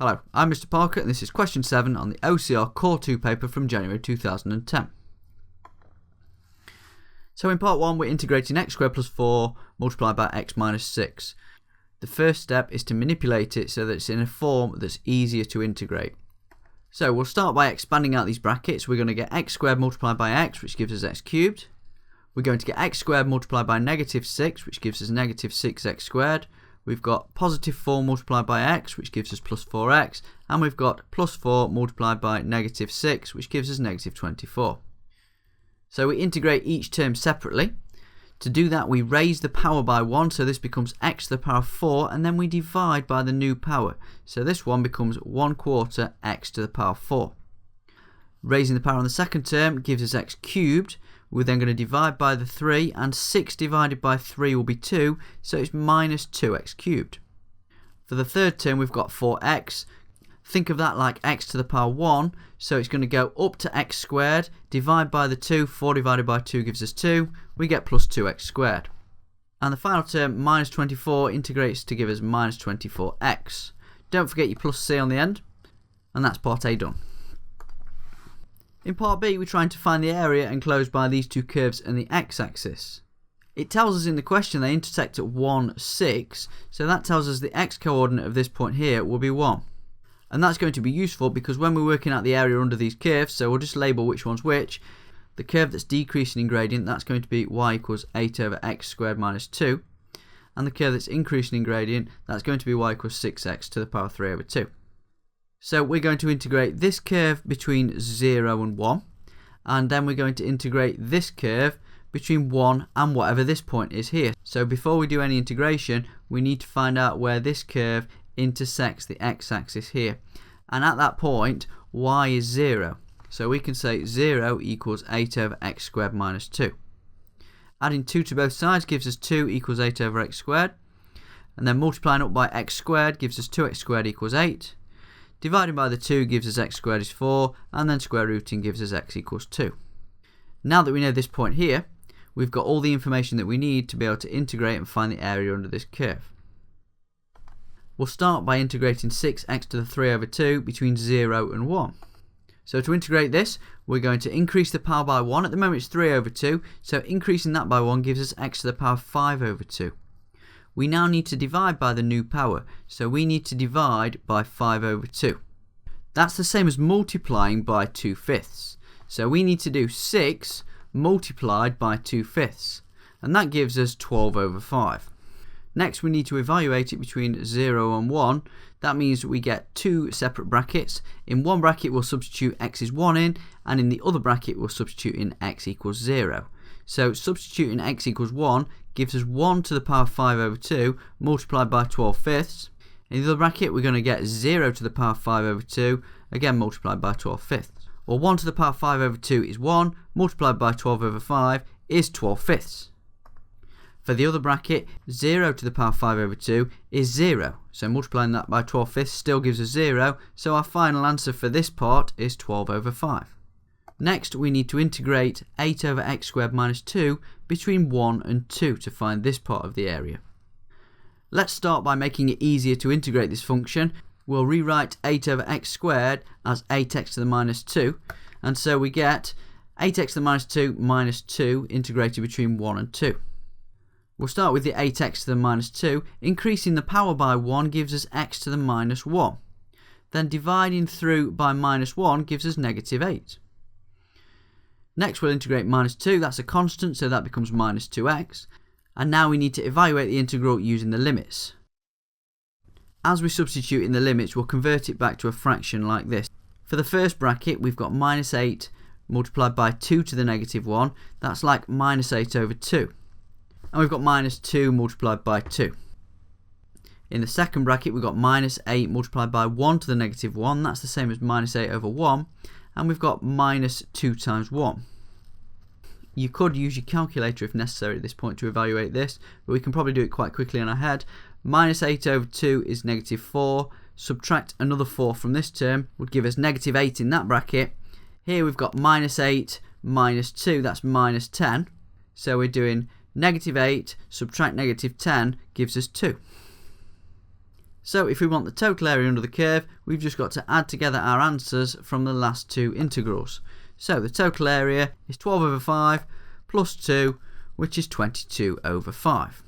Hello, I'm Mr. Parker and this is question 7 on the OCR Core 2 paper from January 2010. So in part 1 we're integrating x squared plus 4 multiplied by x minus 6. The first step is to manipulate it so that it's in a form that's easier to integrate. So we'll start by expanding out these brackets. We're going to get x squared multiplied by x, which gives us x cubed. We're going to get x squared multiplied by negative 6, which gives us negative 6x squared. We've got positive 4 multiplied by x, which gives us plus 4x, and we've got plus 4 multiplied by negative 6, which gives us negative 24. So we integrate each term separately. To do that, we raise the power by 1, so this becomes x to the power of 4, and then we divide by the new power. So this one becomes 1/4 x to the power of 4. Raising the power on the second term gives us x cubed. We're then going to divide by the 3, and 6 divided by 3 will be 2, so it's minus 2x cubed. For the third term we've got 4x. Think of that like x to the power 1, so it's going to go up to x squared, divide by the 2, 4 divided by 2 gives us 2, we get plus 2x squared. And the final term, minus 24, integrates to give us minus 24x. Don't forget your plus c on the end, and that's part A done. In part B, we're trying to find the area enclosed by these two curves and the x-axis. It tells us in the question they intersect at 1, 6, so that tells us the x-coordinate of this point here will be 1. And that's going to be useful because when we're working out the area under these curves, so we'll just label which one's which, the curve that's decreasing in gradient, that's going to be y equals 8 over x squared minus 2, and the curve that's increasing in gradient, that's going to be y equals 6x to the power 3 over 2. So we're going to integrate this curve between 0 and 1, and then we're going to integrate this curve between 1 and whatever this point is here. So before we do any integration, we need to find out where this curve intersects the x-axis here. And at that point, y is 0. So we can say 0 equals 8 over x squared minus 2. Adding 2 to both sides gives us 2 equals 8 over x squared. And then multiplying up by x squared gives us 2x squared equals 8. Dividing by the 2 gives us x squared is 4, and then square rooting gives us x equals 2. Now that we know this point here, we've got all the information that we need to be able to integrate and find the area under this curve. We'll start by integrating 6x to the 3 over 2 between 0 and 1. So to integrate this, we're going to increase the power by 1. At the moment it's 3 over 2, so increasing that by 1 gives us x to the power of 5 over 2. We now need to divide by the new power, so we need to divide by 5 over 2. That's the same as multiplying by 2/5. So we need to do 6 multiplied by 2/5, and that gives us 12 over 5. Next we need to evaluate it between 0 and 1. That means we get two separate brackets. In one bracket we'll substitute x is 1 in, and in the other bracket we'll substitute in x equals 0. So substituting x equals 1 gives us 1 to the power of 5 over 2 multiplied by 12/5. In the other bracket we're going to get 0 to the power of 5 over 2, again multiplied by 12/5. Well, 1 to the power of 5 over 2 is 1, multiplied by 12 over 5 is 12/5. For the other bracket, 0 to the power of 5 over 2 is 0, so multiplying that by 12/5 still gives us 0, so our final answer for this part is 12 over 5. Next, we need to integrate 8 over x squared minus 2 between 1 and 2 to find this part of the area. Let's start by making it easier to integrate this function. We'll rewrite 8 over x squared as 8x to the minus 2, and so we get 8x to the minus 2 integrated between 1 and 2. We'll start with the 8x to the minus 2. Increasing the power by 1 gives us x to the minus 1. Then dividing through by minus 1 gives us negative 8. Next we'll integrate minus 2, that's a constant, so that becomes minus 2x. And now we need to evaluate the integral using the limits. As we substitute in the limits, we'll convert it back to a fraction like this. For the first bracket, we've got minus 8 multiplied by 2 to the negative 1. That's like minus 8 over 2. And we've got minus 2 multiplied by 2. In the second bracket, we've got minus 8 multiplied by 1 to the negative 1. That's the same as minus 8 over 1. And we've got minus 2 times 1. You could use your calculator if necessary at this point to evaluate this, but we can probably do it quite quickly in our head. Minus 8 over 2 is negative 4. Subtract another 4 from this term would give us negative 8 in that bracket. Here we've got minus 8 minus 2, that's minus 10. So we're doing negative 8 subtract negative 10 gives us 2. So if we want the total area under the curve, we've just got to add together our answers from the last two integrals. So the total area is 12 over 5 plus 2, which is 22 over 5.